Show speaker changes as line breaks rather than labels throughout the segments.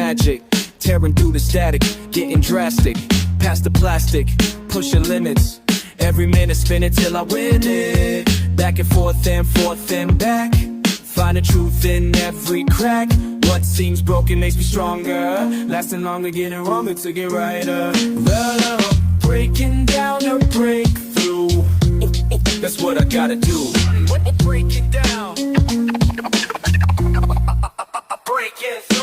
magic, tearing through the static, getting drastic, past the plastic, pushing limits. Every minute spin it till I win it. Back and forth and back, find the truth in every crack. What seems broken makes me stronger, lasting longer, getting wrong to get righter. Breaking down to break through, that's what I gotta do. Break it down, break it through.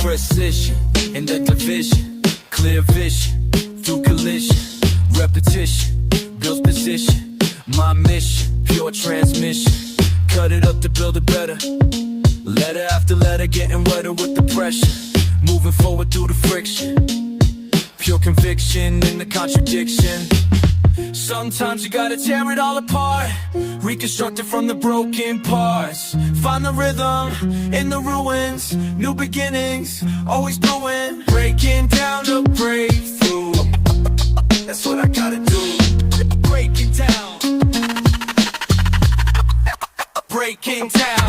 Precision in the division, clear vision through collision, repetition builds position. My mission, pure transmission, cut it up to build it better. Letter after letter, getting wetter with the pressure, moving forward through the friction. Pure conviction in the contradiction. Sometimes you gotta tear it all apart, reconstruct it from the broken parts. Find the rhythm in the ruins, new beginnings, always brewing. Breaking down to break through, that's what I gotta do. Breaking down, breaking down.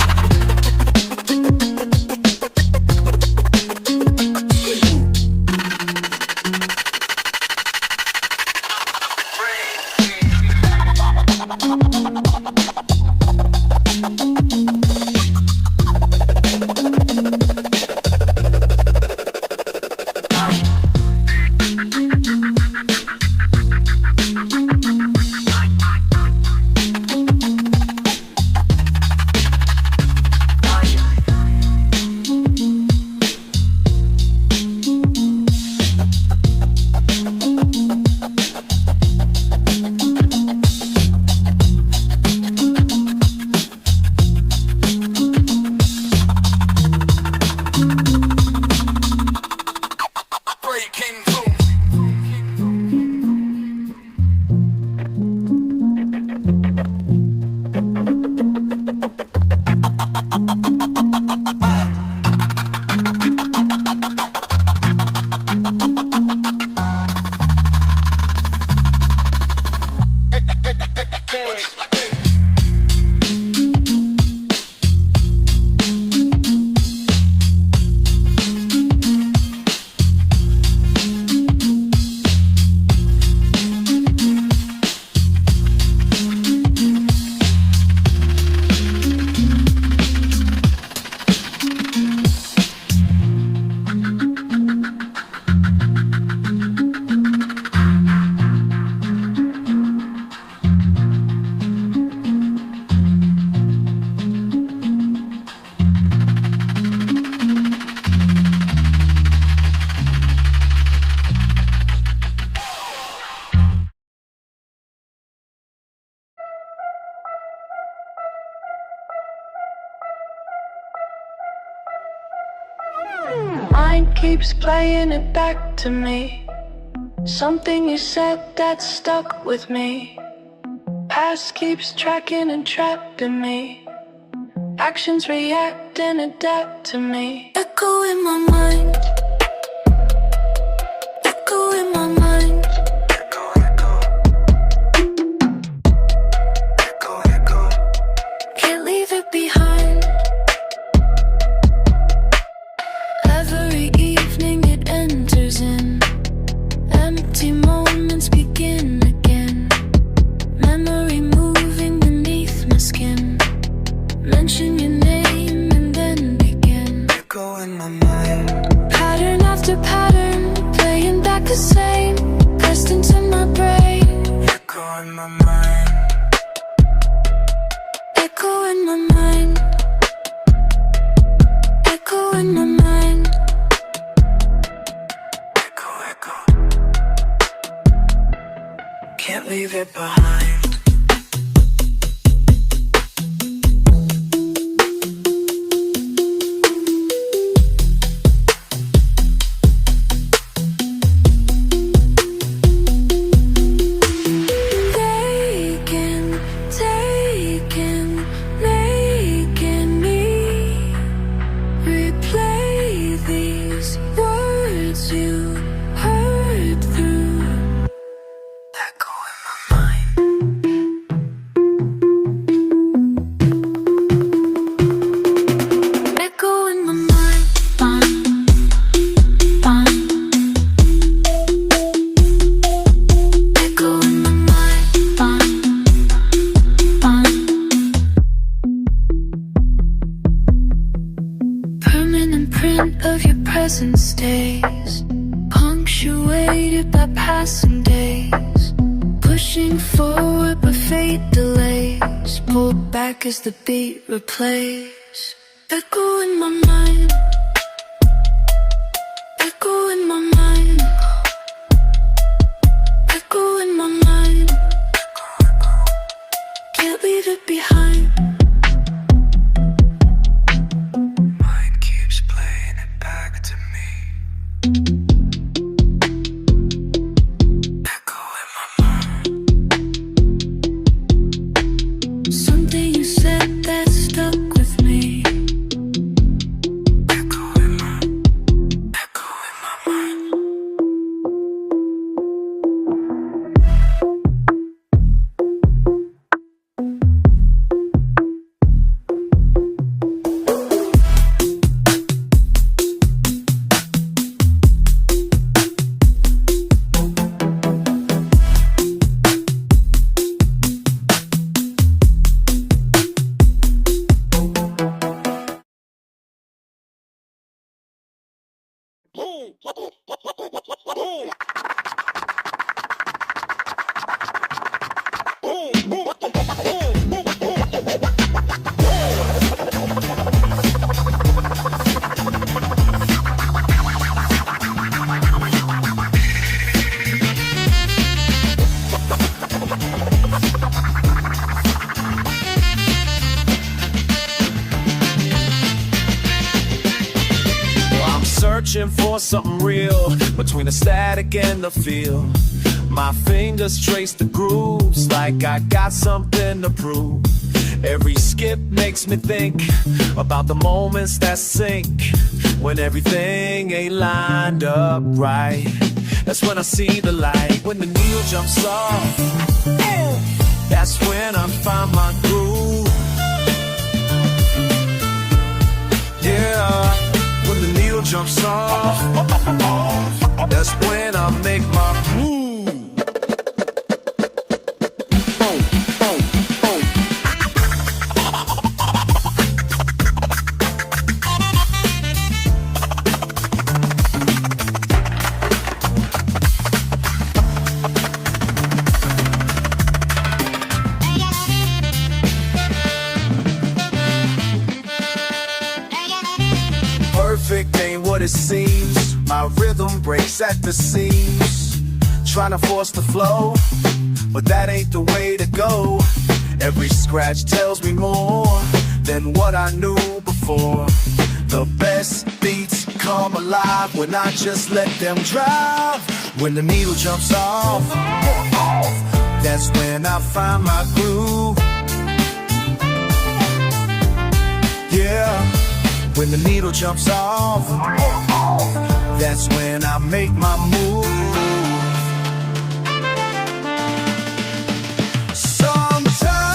Mind keeps playing it back to me, something you said that stuck with me. Past keeps tracking and trapping me, actions react and adapt to me. Echo in my mind, echo in my mind. Echo, echo, echo, echo. Can't leave it behind. Every evening it enters in, empty moments begin again. Memory moving beneath my skin, mention your name and then begin. Echo in my mind. Pattern present stays, punctuated by passing days, pushing forward but fate delays, pulled back as the beat replays. Echo in my mind, echo in my mind, echo in my mind, can't leave it behind. Mind keeps playing it back to me. Echo in my mind. Something you said that stuck with me. Echo in my mind.
Searching for something real between the static and the feel. My fingers trace the grooves like I got something to prove. Every skip makes me think about the moments that sink when everything ain't lined up right. That's when I see the light, when the needle jumps off. That's when I find my groove. Yeah. When the needle jumps off, that's when I make my move. Perfect ain't what it seems. My rhythm breaks at the seams, trying to force the flow, but that ain't the way to go. Every scratch tells me more than what I knew before. The best beats come alive when I just let them drive. When the needle jumps off, that's when I find my groove. Yeah. When the needle jumps off, that's when I make my move. Sometimes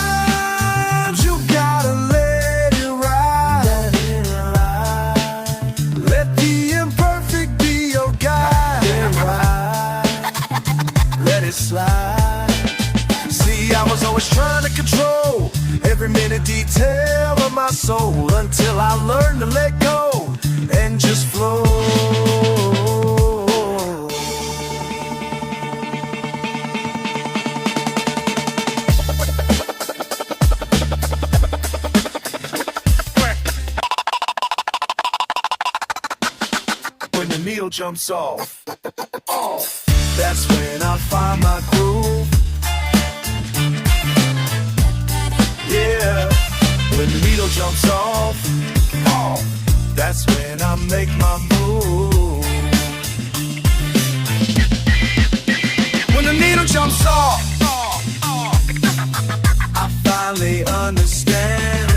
you gotta let it ride. Let the imperfect be your guide. Let it slide. See, I was always trying to control every minute detail of my soul, until I learned to let go and just flow. When the needle jumps off, that's when I find my groove. Yeah. When the needle jumps off, that's when I make my move. When the needle jumps off, I finally understand.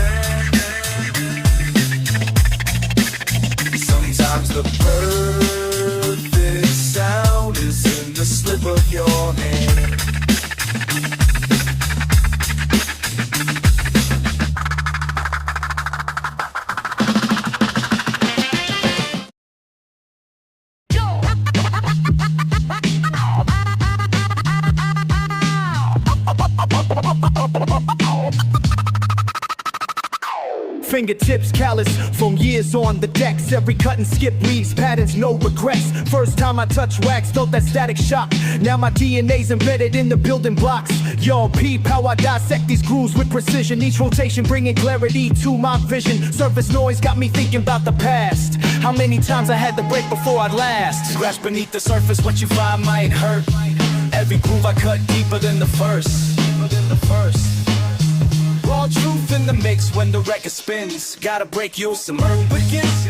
Sometimes the perfect sound is in the slip of your hand.
fingertips callous from years on the decks. Every cut and skip leaves patterns, no regrets. First time I touched wax, felt that static shock. Now my DNA's embedded in the building blocks. Yo, peep how I dissect these grooves with precision. Each rotation bringing clarity to my vision. Surface noise got me thinking about the past. How many times I had to break before I'd last.
Scratch beneath the surface, what you find might hurt. Every groove I cut deeper than the first. Raw truth in the mix when the record spins. Gotta break you, some earth begins.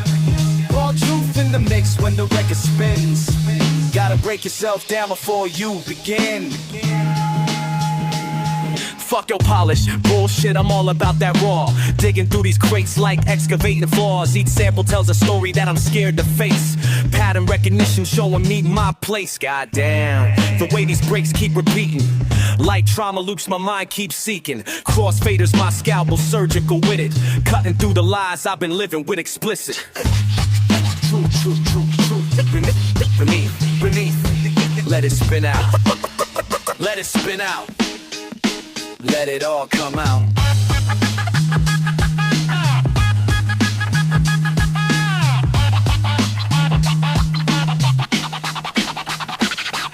Raw truth in the mix when the record spins. Gotta break yourself down before you begin.
Fuck your polish, bullshit, I'm all about that raw. Digging through these crates like excavating flaws. Each sample tells a story that I'm scared to face. Pattern recognition showing me my place. Goddamn, the way these breaks keep repeating. Like trauma loops my mind keeps seeking. Crossfaders, my scalpel surgical with it. Cutting through the lies I've been living with explicit. Truth, beneath. Let it spin out. Let it spin out. Let it all come out.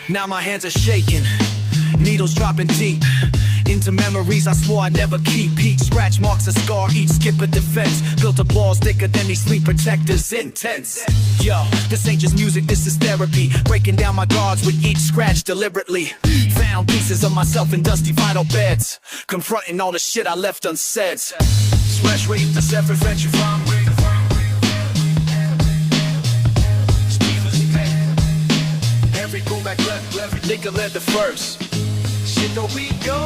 Now my hands are shaking, needles dropping deep into memories I swore I'd never keep. Each scratch marks a scar, each skip a defense. Built up walls thicker than these sleep protectors. Intense. Yo, this ain't just music, this is therapy. Breaking down my guards with each scratch deliberately. Found pieces of myself in dusty vinyl beds, confronting all the shit I left unsaid.
Scratch rate the separate French you find. Every groove back left, every nigga led the first. Shit though we go.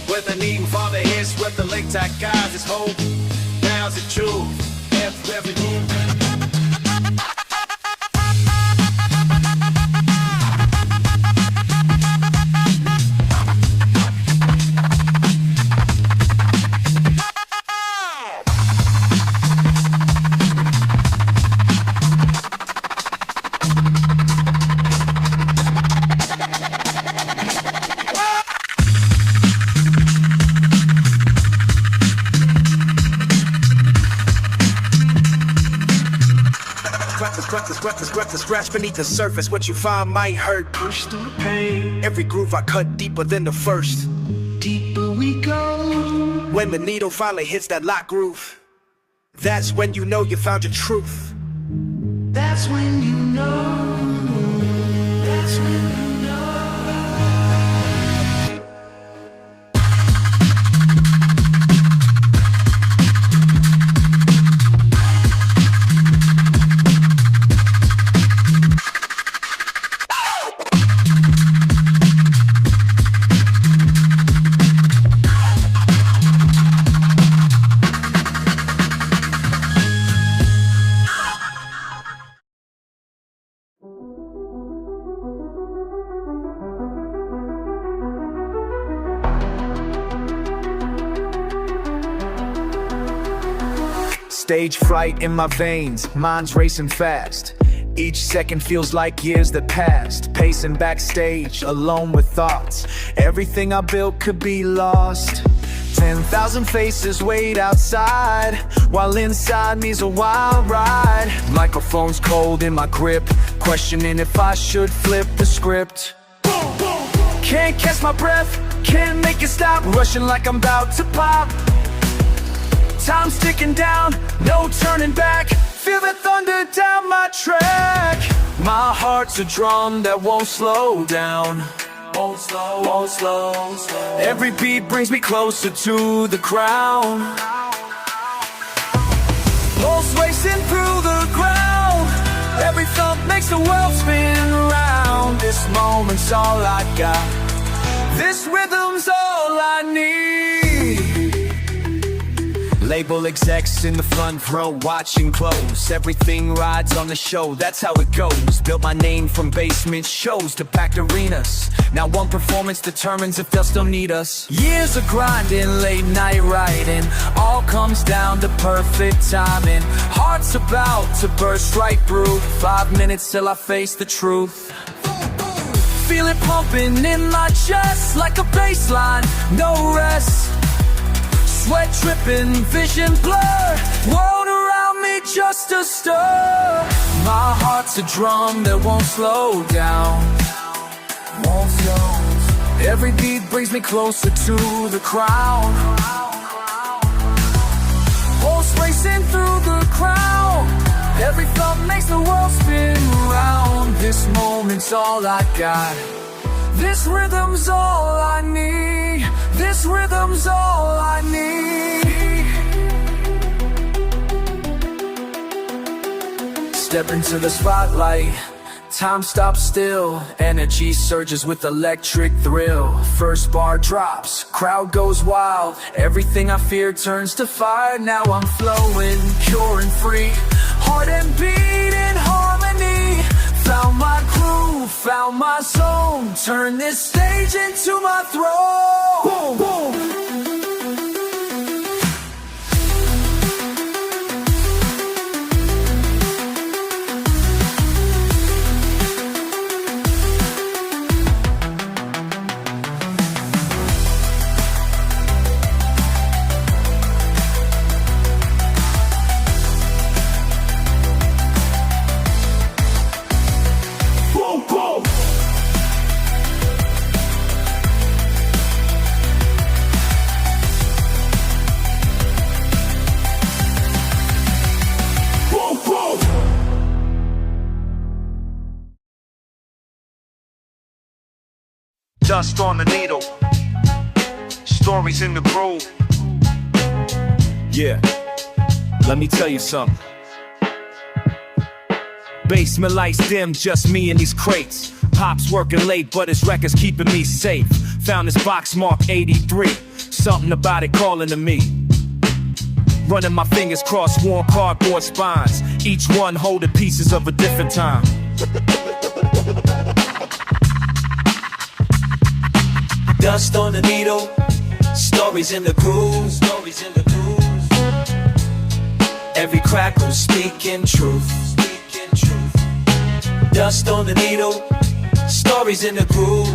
Where the needle father hits, where the lake tack guys is hope. Now's the truth. Every move. Scratch beneath the surface, what you find might hurt. Push through the pain. Every groove I cut deeper than the first. Deeper we go. When the needle finally hits that lock groove, that's when you know you found your truth. That's when you know. That's when you know.
Stage fright in my veins, mind's racing fast. Each second feels like years that passed. Pacing backstage, alone with thoughts. Everything I built could be lost. 10,000 faces wait outside, while inside me's a wild ride. Microphone's cold in my grip, questioning if I should flip the script. Can't catch my breath, can't make it stop. Rushing like I'm about to pop. Time's ticking down, no turning back. Feel the thunder down my track. My heart's a drum that won't slow down. Won't slow, won't slow. Every beat brings me closer to the crown. Pulse racing through the ground. Every thump makes the world spin round. This moment's all I got. This rhythm's all I need. Label execs in the front row watching close. Everything rides on the show, that's how it goes. Built my name from basement shows to packed arenas. Now one performance determines if they'll still need us. Years of grinding, late night writing, all comes down to perfect timing. Heart's about to burst right through. 5 minutes till I face the truth. Feel it pumping in my chest like a bass line, no rest.
sweat dripping, vision blur. World around me just a stir. My heart's a drum that won't slow down. Won't slow. Every beat brings me closer to the crown. Pulse racing through the crowd. Every thump makes the world spin round. This moment's all I got. This rhythm's all I need. This rhythm's all I need. Step into the spotlight. Time stops still. Energy surges with electric thrill. First bar drops, crowd goes wild. Everything I feared turns to fire. Now I'm flowing, pure and free. Heart and beat in harmony. Found my groove, found my zone. Turn this stage into my throne. Boom, boom.
Dust on the needle, stories in the groove.
Yeah, let me tell you something. Basement lights dim, just me and these crates. Pop's working late, but his record's keeping me safe. Found this box marked 83, something about it calling to me. Running my fingers cross worn cardboard spines, each one holding pieces of a different time.
Dust on the needle, stories in the groove, stories in the groove. Every crackle speaking truth, speaking truth. Dust on the needle, stories in the groove.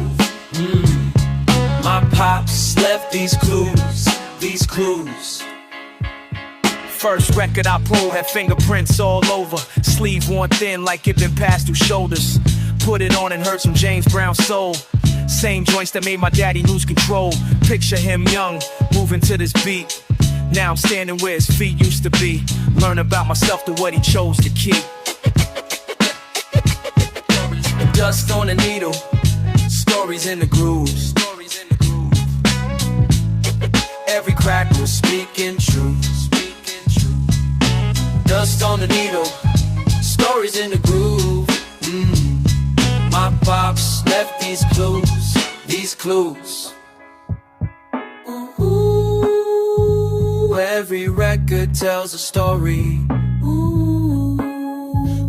My pops left these clues, these clues.
First record I pulled had fingerprints all over. Sleeve worn thin like it been passed through shoulders. Put it on and heard some James Brown soul. Same joints that made my daddy lose control. Picture him young, moving to this beat. Now I'm standing where his feet used to be. Learn about myself through what he chose to keep.
Dust on the needle, stories in the groove, stories in the groove. Every crack was speaking truth, speaking truth. Dust on the needle, stories in the groove. My pops left these clues, these clues. Ooh, every record tells a story. Ooh,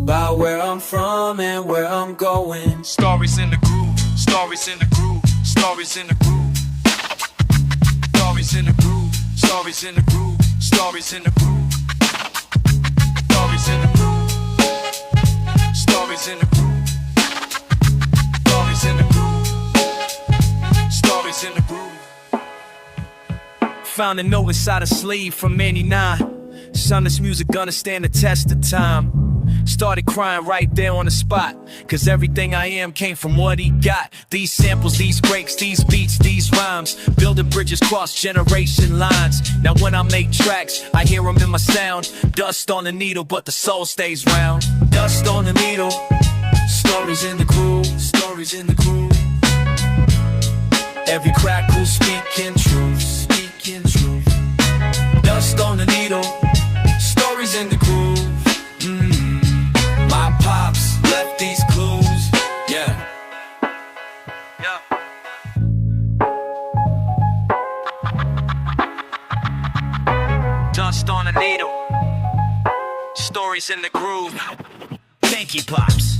about where I'm from and where I'm going.
Stories in the groove, stories in the groove, stories in the groove. Stories in the groove, stories in the groove, stories in the groove. Stories in the groove, stories in the groove. Stories in the groove, stories in the groove.
Found a note inside a sleeve from 89. Son, this music gonna stand the test of time. Started crying right there on the spot, cause everything I am came from what he got. These samples, these breaks, these beats, these rhymes, building bridges cross generation lines. Now when I make tracks, I hear them in my sound. Dust on the needle, but the soul stays round.
Dust on the needle, stories in the groove, stories in the groove. Every crackle speaking truth, speaking truth. Dust on the needle, stories in the groove. My pops left these clues, yeah.
Dust on the needle, stories in the groove. Thank you, Pops.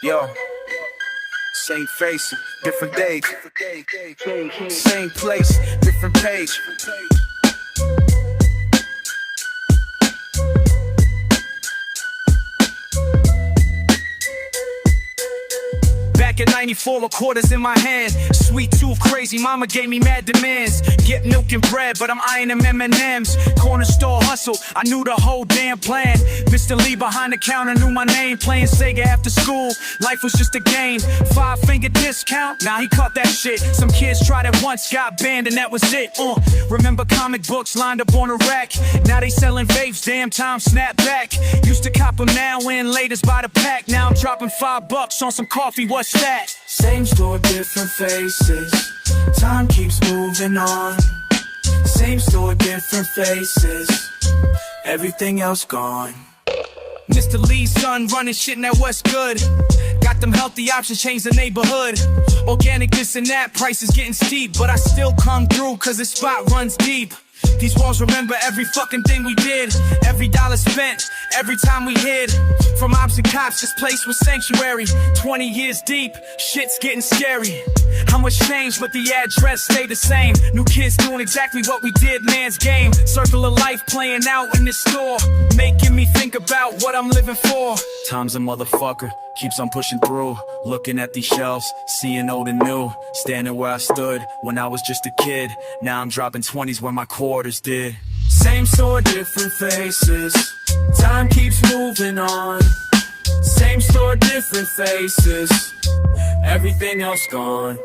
Yo, same face, different day. Same place, different page. Back in 94, a quarter's in my hand. Sweet tooth crazy, mama gave me mad demands. Get milk and bread, but I'm eyeing them M&Ms. Corner store hustle, I knew the whole damn plan. Mr. Lee behind the counter knew my name. Playing Sega after school, life was just a game. 5-finger discount, now he caught that shit. Some kids tried it once, got banned and that was it. Remember comic books lined up on a rack. Now they selling vapes, damn time snap back. Used to cop them now, in latest by the pack. Now I'm dropping $5 on some coffee, what's that?
Same store, different faces. Time keeps moving on. Same store, different faces. Everything else gone.
Mr. Lee's son running shit in that West Good. Got them healthy options, change the neighborhood. Organic this and that, price is getting steep. But I still come through cause this spot runs deep. These walls remember every fucking thing we did. Every dollar spent, every time we hid. From ops and cops, this place was sanctuary. 20 years deep, shit's getting scary. How much changed, but the address stayed the same. New kids doing exactly what we did, man's game. Circle of life playing out in this store, making me think about what I'm living for. Time's a motherfucker, keeps on pushing through. Looking at these shelves, seeing old and new. Standing where I stood when I was just a kid. Now I'm dropping 20s where my quarters did.
Same store, different faces. Time keeps moving on. Same store, different faces. Everything else gone.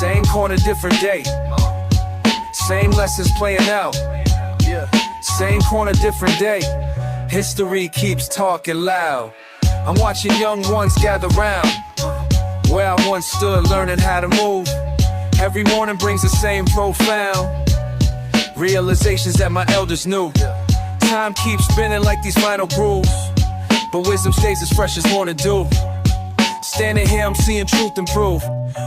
Same corner, different day. Same lessons playing out. Same corner, different day. History keeps talking loud. I'm watching young ones gather round. Where I once stood learning how to move. Every morning brings the same profound realizations that my elders knew. Time keeps spinning like these final grooves, but wisdom stays as fresh as morning dew. Standing here, I'm seeing truth improve,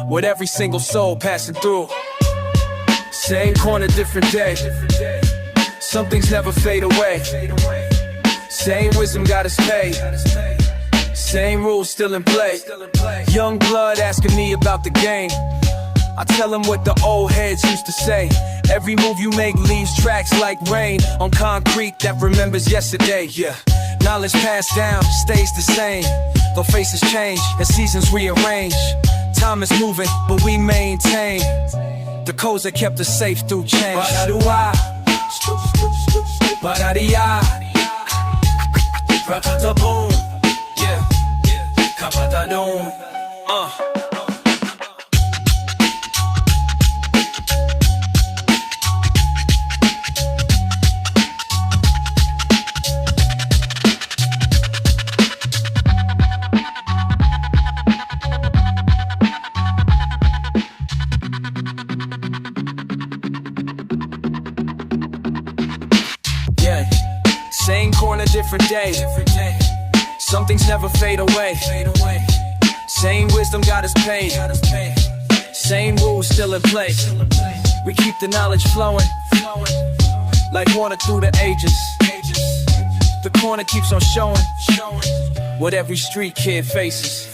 with every single soul passing through. Same corner, different day. Some things never fade away. Same wisdom got us paid. Same rules still in play. Young blood asking me about the game. I tell them what the old heads used to say. Every move you make leaves tracks like rain on concrete that remembers yesterday. Knowledge passed down stays the same, though faces change and seasons rearrange. Time is moving, but we maintain the codes that kept us safe through change.
Rakata-boom, kapata-doom.
a different day. Some things never fade away. Same wisdom got us paid. Same rules still in place. We keep the knowledge flowing like water through the ages. The corner keeps on showing what every street kid faces.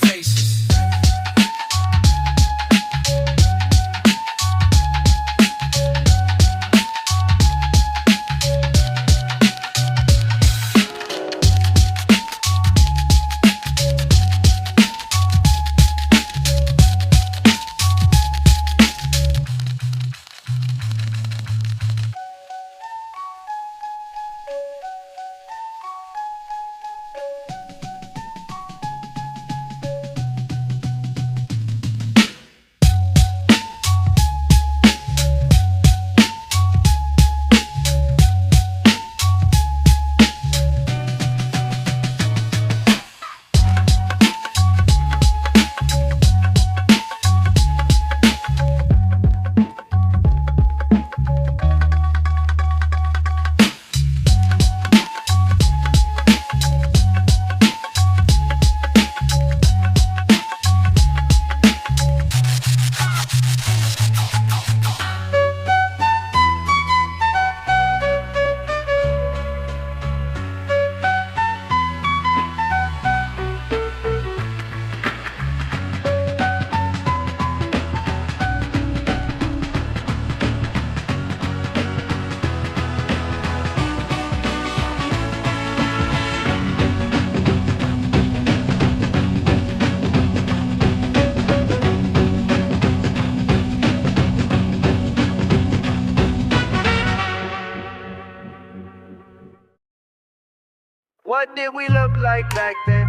What did we look like back then?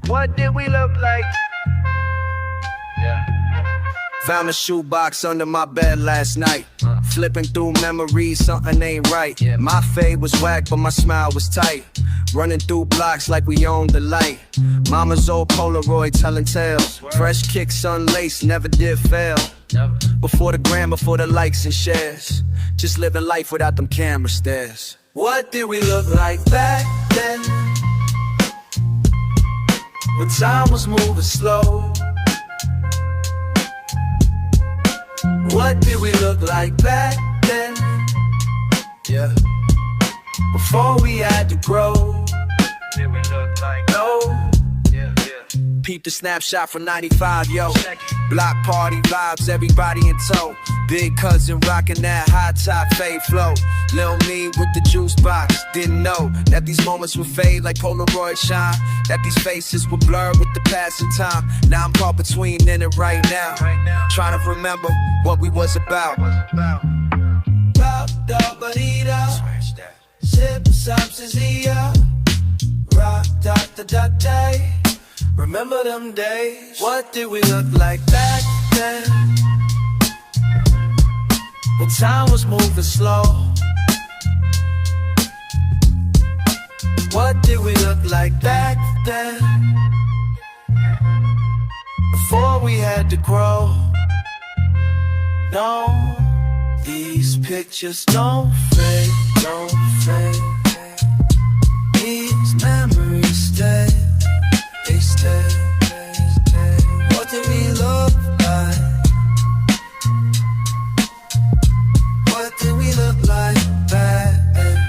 What did we look like?
Found a shoebox under my bed last night. Flipping through memories, something ain't right. My fade was whack, but my smile was tight. Running through blocks like we owned the light. Mama's old Polaroid telling tales. Fresh kicks unlaced, never did fail. Before the gram, before the likes and shares. Just living life without them camera stares. What did we look like back then? When time was moving slow. What did we look like back then? Yeah. Before we had to grow.
Did we look like?
No.
Yeah.
Peep the snapshot from 95, yo. Block party vibes, everybody in tow. Big cousin rockin' that high top fade flow. Lil me with the juice box. Didn't know that these moments would fade like Polaroid shine. That these faces would blur with the passing time. Now I'm caught between then and right now. Trying to remember what we was about.
Sip substance here. Rock, da day. Remember them days?
What did we look like back then? When time was moving slow. What did we look like back then? Before we had to grow. No, these pictures don't fade, don't fade. These memories stay, they stay. What did we look like? What did we look like back then?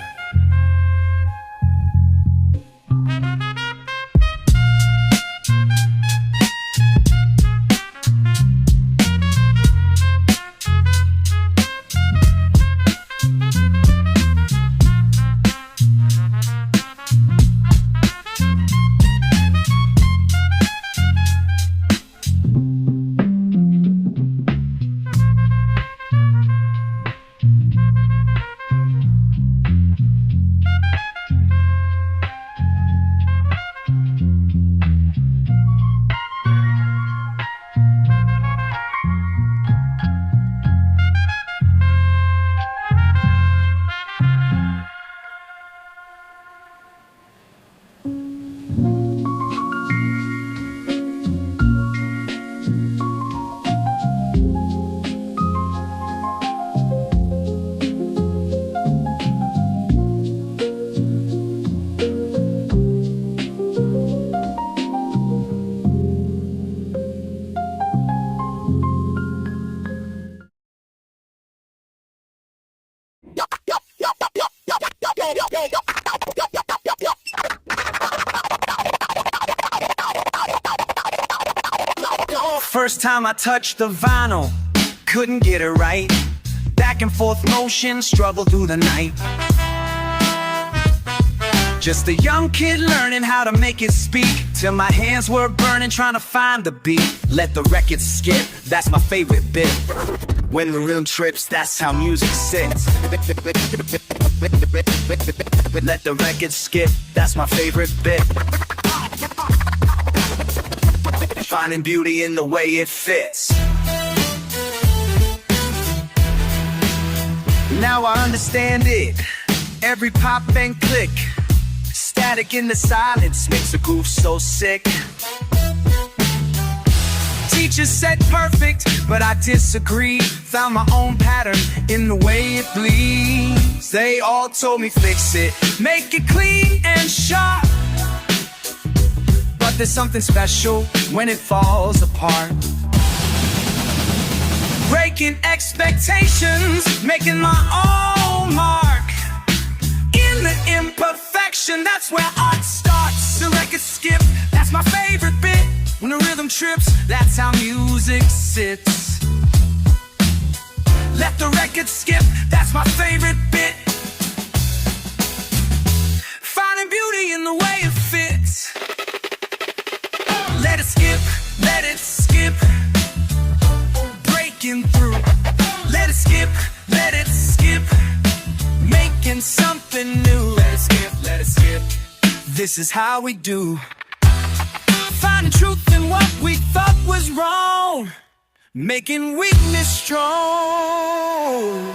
time I touched the vinyl, couldn't get it right. Back and forth motion, struggle through the night. Just a young kid learning how to make it speak, till my hands were burning trying to find the beat. Let the record skip, that's my favorite bit. When the rhythm trips, that's how music sits. Let the record skip, that's my favorite bit. Finding beauty in the way it fits. Now I understand it. Every pop and click, static in the silence makes a groove so sick. Teacher said perfect, but I disagree. Found my own pattern in the way it bleeds. They all told me fix it, make it clean and sharp. But there's something special when it falls apart. Breaking expectations, making my own mark. In the imperfection, that's where art starts. The record skip, that's my favorite bit. When the rhythm trips, that's how music sits. Let the record skip, that's my favorite bit. Finding beauty in the way it fits. Let it skip, let it skip. Breaking through. Let it skip, let it skip. Making something new. Let it skip, let it skip. This is how we do. Finding truth in what we thought was wrong, making weakness strong.